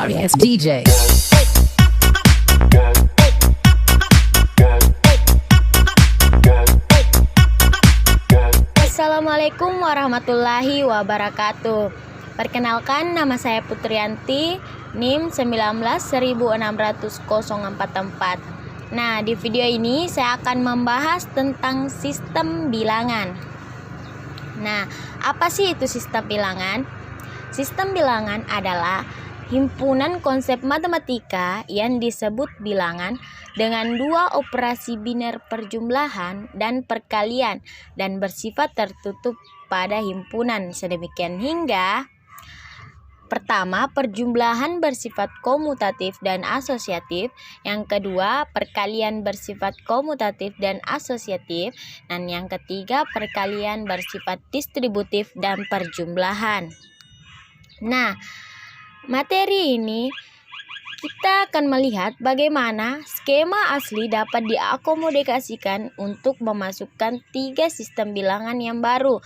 sorry ass DJ. Assalamualaikum warahmatullahi wabarakatuh. Perkenalkan, nama saya Putrianti, NIM 19.16044. Nah, di video ini saya akan membahas tentang sistem bilangan. Nah, apa sih itu sistem bilangan? Sistem bilangan adalah himpunan konsep matematika yang disebut bilangan dengan dua operasi biner perjumlahan dan perkalian dan bersifat tertutup pada himpunan sedemikian hingga pertama, perjumlahan bersifat komutatif dan asosiatif. Yang kedua, perkalian bersifat komutatif dan asosiatif. Dan yang ketiga, perkalian bersifat distributif dan perjumlahan. Nah, materi ini kita akan melihat bagaimana skema asli dapat diakomodasikan untuk memasukkan tiga sistem bilangan yang baru,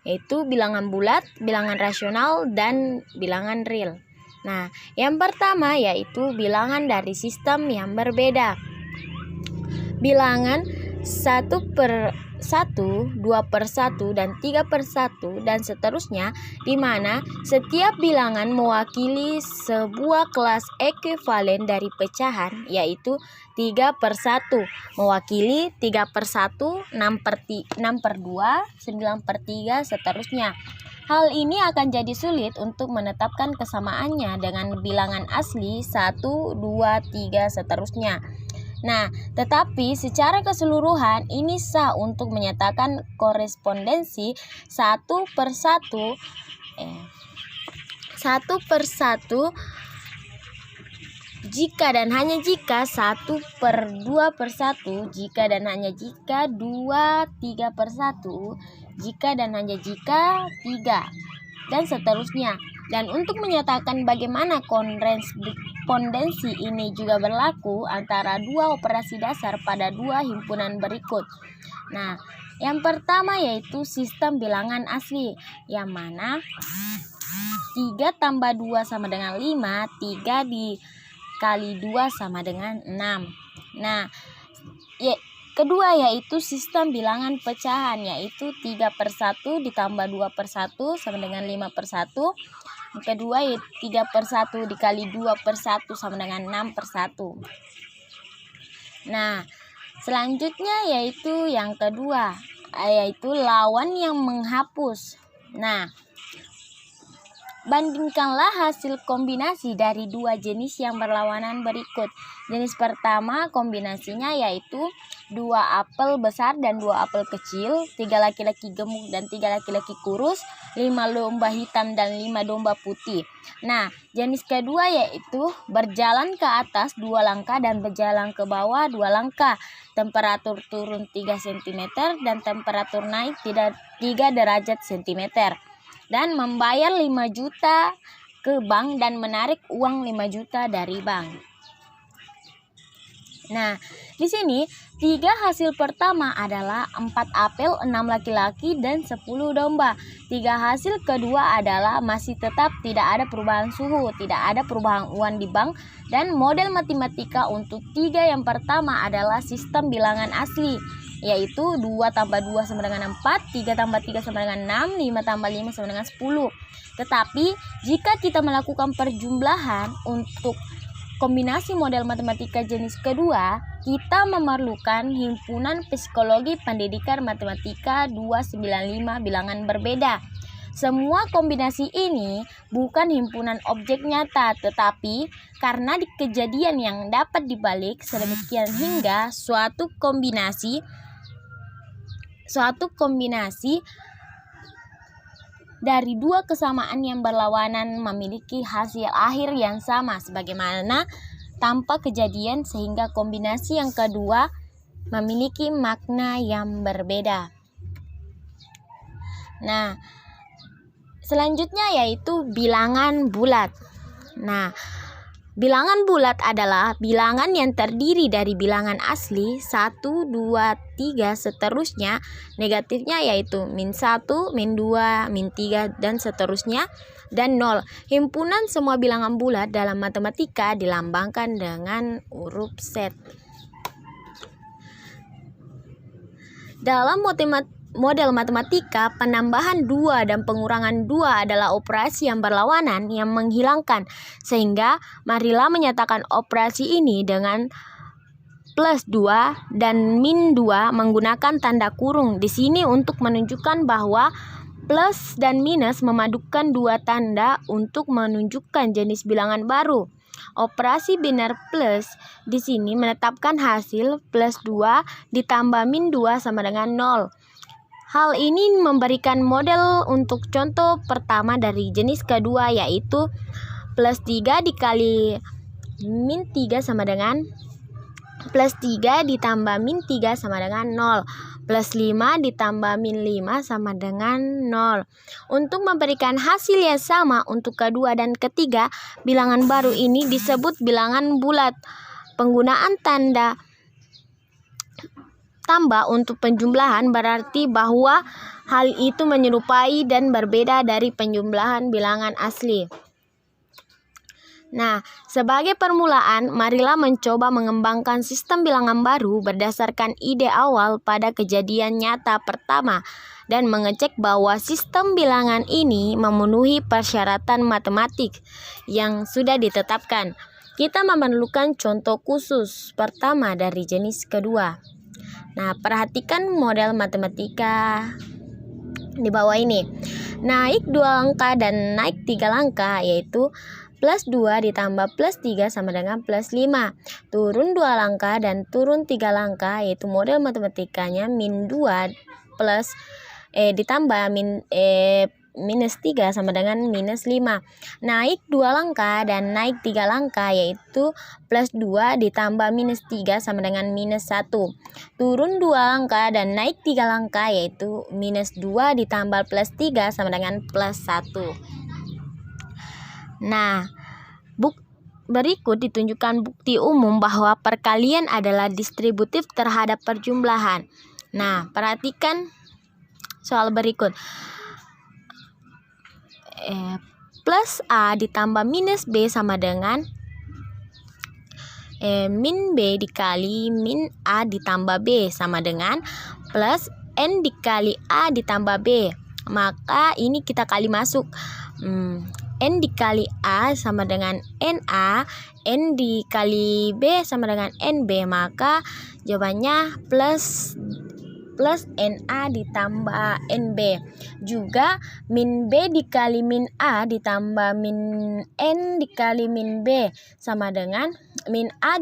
yaitu bilangan bulat, bilangan rasional, dan bilangan real. Nah, yang pertama yaitu bilangan dari sistem yang berbeda. Bilangan 1/1, 2/1, dan 3/1, dan seterusnya, di mana setiap bilangan mewakili sebuah kelas ekuivalen dari pecahan, yaitu 3/1, mewakili 3/1, 6/2, 9/3, seterusnya. Hal ini akan jadi sulit untuk menetapkan kesamaannya dengan bilangan asli 1, 2, 3, seterusnya. Nah, tetapi secara keseluruhan ini sah untuk menyatakan korespondensi 1/1 jika dan hanya jika 1/2/1, jika dan hanya jika 2/3/1, jika dan hanya jika 3, dan seterusnya. Dan untuk menyatakan bagaimana korespondensi ini juga berlaku antara dua operasi dasar pada dua himpunan berikut. Nah, yang pertama yaitu sistem bilangan asli, yang mana 3 tambah 2 sama dengan 5, 3 dikali 2 sama dengan 6. Nah, kedua yaitu sistem bilangan pecahan, yaitu 3/1 ditambah 2/1 sama dengan 5/1. Yang kedua yaitu 3/1 dikali 2/1 sama dengan 6/1. Nah, selanjutnya yaitu yang kedua, yaitu lawan yang menghapus. Nah, bandingkanlah hasil kombinasi dari dua jenis yang berlawanan berikut. Jenis pertama kombinasinya yaitu 2 apel besar dan 2 apel kecil, 3 laki-laki gemuk dan 3 laki-laki kurus, 5 domba hitam dan 5 domba putih. Nah, jenis kedua yaitu berjalan ke atas 2 langkah dan berjalan ke bawah 2 langkah. Temperatur turun 3 cm dan temperatur naik 3 derajat cm. Dan membayar 5 juta ke bank dan menarik uang 5 juta dari bank. Nah, di sini 3 hasil pertama adalah 4 apel, 6 laki-laki, dan 10 domba. 3 hasil kedua adalah masih tetap tidak ada perubahan suhu, tidak ada perubahan uang di bank, dan model matematika untuk 3 yang pertama adalah sistem bilangan asli, yaitu 2 tambah 2 sama dengan 4, 3 tambah 3 sama dengan 6, 5 tambah 5 sama dengan 10. Tetapi jika kita melakukan perjumlahan untuk kombinasi model matematika jenis kedua, kita memerlukan himpunan psikologi pendidikan matematika 295 bilangan berbeda. Semua kombinasi ini bukan himpunan objek nyata, tetapi karena kejadian yang dapat dibalik sedemikian hingga suatu kombinasi dari dua kesamaan yang berlawanan memiliki hasil akhir yang sama sebagaimana tanpa kejadian, sehingga kombinasi yang kedua memiliki makna yang berbeda. Nah, selanjutnya yaitu bilangan bulat. Nah, Bilangan bulat adalah bilangan yang terdiri dari bilangan asli 1, 2, 3 seterusnya. Negatifnya yaitu -1, -2, -3 dan seterusnya, dan 0. Himpunan semua bilangan bulat dalam matematika dilambangkan dengan huruf Z. Dalam model matematika, penambahan 2 dan pengurangan 2 adalah operasi yang berlawanan yang menghilangkan. Sehingga marilah menyatakan operasi ini dengan +2 dan -2 menggunakan tanda kurung di sini untuk menunjukkan bahwa plus dan minus memadukan dua tanda untuk menunjukkan jenis bilangan baru. Operasi biner plus di sini menetapkan hasil +2 ditambah -2 sama dengan 0. Hal ini memberikan model untuk contoh pertama dari jenis kedua, yaitu +3 dikali -3 sama dengan +3 ditambah -3 sama dengan 0. +5 ditambah -5 sama dengan 0. Untuk memberikan hasil yang sama untuk kedua dan ketiga, bilangan baru ini disebut bilangan bulat. Penggunaan tanda tambah untuk penjumlahan berarti bahwa hal itu menyerupai dan berbeda dari penjumlahan bilangan asli. Nah, sebagai permulaan, marilah mencoba mengembangkan sistem bilangan baru berdasarkan ide awal pada kejadian nyata pertama dan mengecek bahwa sistem bilangan ini memenuhi persyaratan matematik yang sudah ditetapkan. Kita memerlukan contoh khusus pertama dari jenis kedua. Nah, perhatikan model matematika di bawah ini. Naik 2 angka dan naik 3 langkah, yaitu +2 ditambah +3 sama dengan +5. Turun 2 langkah dan turun 3 langkah, yaitu model matematikanya -2 ditambah -3 sama dengan -5. Naik 2 langkah dan naik 3 langkah, yaitu +2 ditambah -3 sama dengan -1. Turun 2 langkah dan naik 3 langkah, yaitu -2 ditambah +3 sama dengan +1. Nah, berikut ditunjukkan bukti umum bahwa perkalian adalah distributif terhadap perjumlahan. Nah, perhatikan soal berikut. Plus A ditambah minus B sama dengan min B dikali min A ditambah B sama dengan plus N dikali A ditambah B. Maka ini kita kali masuk. N dikali A sama dengan NA, N dikali B sama dengan NB, maka jawabannya plus NA ditambah NB. Juga min B dikali min A ditambah min N dikali min B sama dengan min N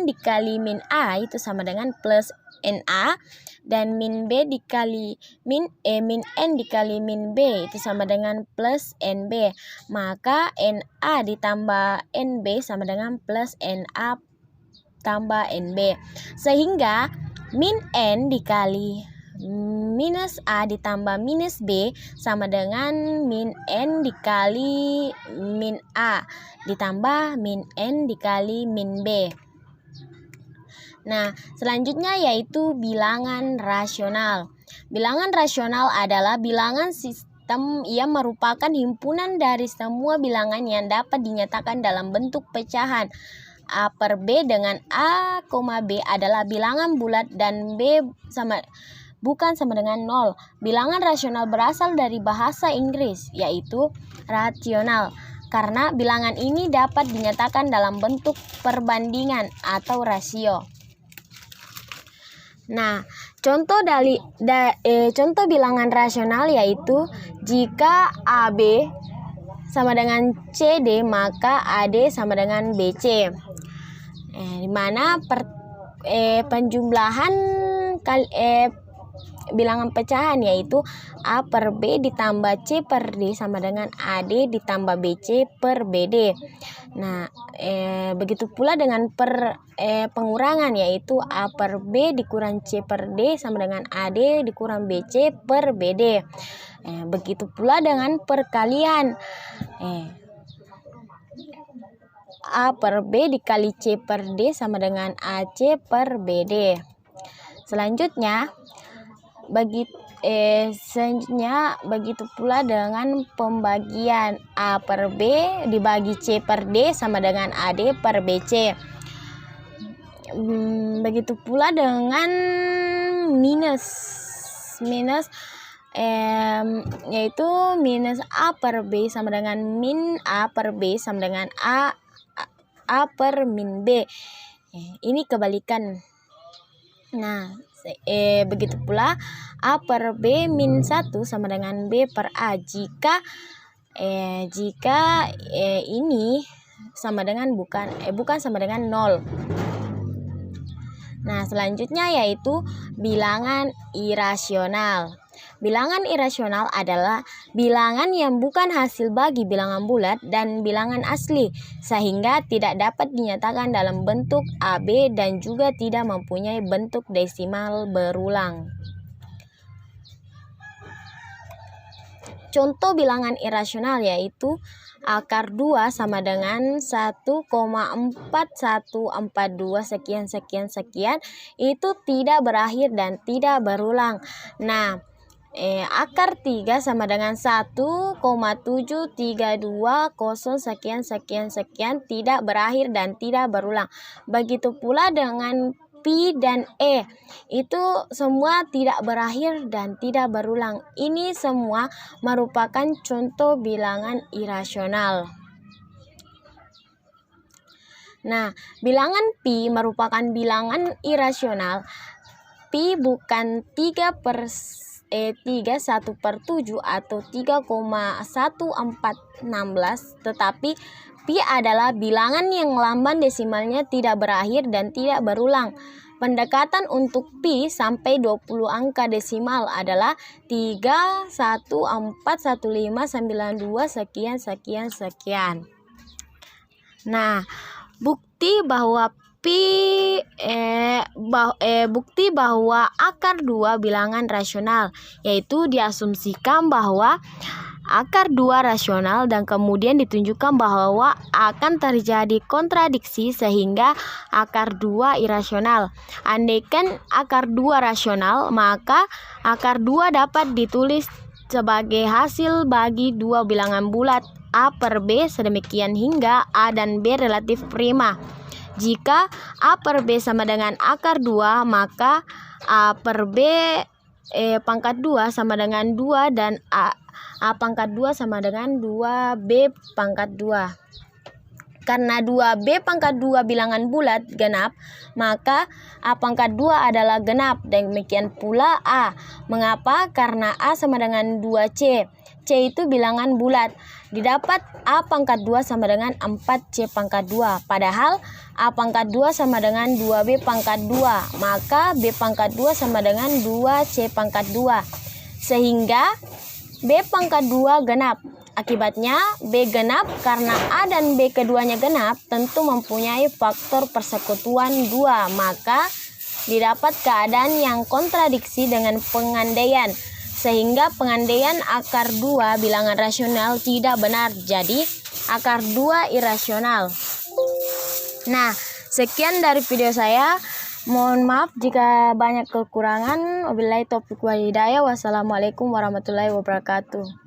dikali min A itu sama dengan plus NA, dan min B dikali min N dikali min B itu sama dengan plus NB. Maka NA ditambah NB sama dengan plus NA tambah NB. Sehingga min N dikali minus A ditambah minus B sama dengan min N dikali min A ditambah min N dikali min B. Nah, selanjutnya yaitu bilangan rasional. Bilangan rasional adalah bilangan sistem yang merupakan himpunan dari semua bilangan yang dapat dinyatakan dalam bentuk pecahan. A per B dengan A, B adalah bilangan bulat dan B bukan sama dengan 0. Bilangan rasional berasal dari bahasa Inggris, yaitu rasional, karena bilangan ini dapat dinyatakan dalam bentuk perbandingan atau rasio. Nah, contoh bilangan rasional yaitu jika AB sama dengan CD, maka AD sama dengan BC. Di mana penjumlahan bilangan pecahan yaitu A per B ditambah C per D sama dengan AD ditambah BC per BD. Nah, begitu pula dengan pengurangan yaitu A per B dikurang C per D sama dengan AD dikurang BC per BD. Begitu pula dengan perkalian. A per B dikali C per D sama dengan AC per BD. Selanjutnya begitu pula dengan pembagian A per B dibagi C per D sama dengan AD per BC. Begitu pula dengan minus yaitu minus A per B sama dengan min A per B sama dengan A per min B. Ini kebalikan. Nah, begitu pula A per B min 1 sama dengan B per A jika ini sama dengan bukan sama dengan 0. Nah, selanjutnya yaitu bilangan irasional. Bilangan irasional adalah bilangan yang bukan hasil bagi bilangan bulat dan bilangan asli, sehingga tidak dapat dinyatakan dalam bentuk AB dan juga tidak mempunyai bentuk desimal berulang. Contoh bilangan irasional yaitu akar 2 sama dengan 1,4142 sekian itu tidak berakhir dan tidak berulang. Nah, akar 3 sama dengan 1,7320 sekian tidak berakhir dan tidak berulang. Begitu pula dengan Pi dan E, itu semua tidak berakhir dan tidak berulang. Ini semua merupakan contoh bilangan irasional. Nah, bilangan Pi merupakan bilangan irasional. Pi bukan 3/1/7 atau 3,1416, tetapi Pi adalah bilangan yang lambang desimalnya tidak berakhir dan tidak berulang. Pendekatan untuk Pi sampai 20 angka desimal adalah 3,141592 sekian. Nah, bukti bahwa akar 2 bilangan rasional, yaitu diasumsikan bahwa akar 2 rasional dan kemudian ditunjukkan bahwa akan terjadi kontradiksi sehingga akar 2 irasional. Andaikan akar 2 rasional, maka akar 2 dapat ditulis sebagai hasil bagi 2 bilangan bulat A per B sedemikian hingga A dan B relatif prima. Jika A per B sama dengan akar 2, maka A per B pangkat 2 sama dengan 2 dan A pangkat 2 sama dengan 2B pangkat 2. Karena 2B pangkat 2 bilangan bulat genap, maka A pangkat 2 adalah genap, dan demikian pula A. Mengapa? Karena A sama dengan 2C. C itu bilangan bulat. Didapat A pangkat 2 sama dengan 4C pangkat 2. Padahal A pangkat 2 sama dengan 2B pangkat 2. Maka B pangkat 2 sama dengan 2C pangkat 2. Sehingga B pangkat 2 genap. Akibatnya B genap karena A dan B keduanya genap tentu mempunyai faktor persekutuan 2. Maka didapat keadaan yang kontradiksi dengan pengandaian. Sehingga pengandaian akar 2 bilangan rasional tidak benar. Jadi akar 2 irasional. Nah, sekian dari video saya. Mohon maaf jika banyak kekurangan. Wabillahi taufiq wal hidayah. Wassalamualaikum warahmatullahi wabarakatuh.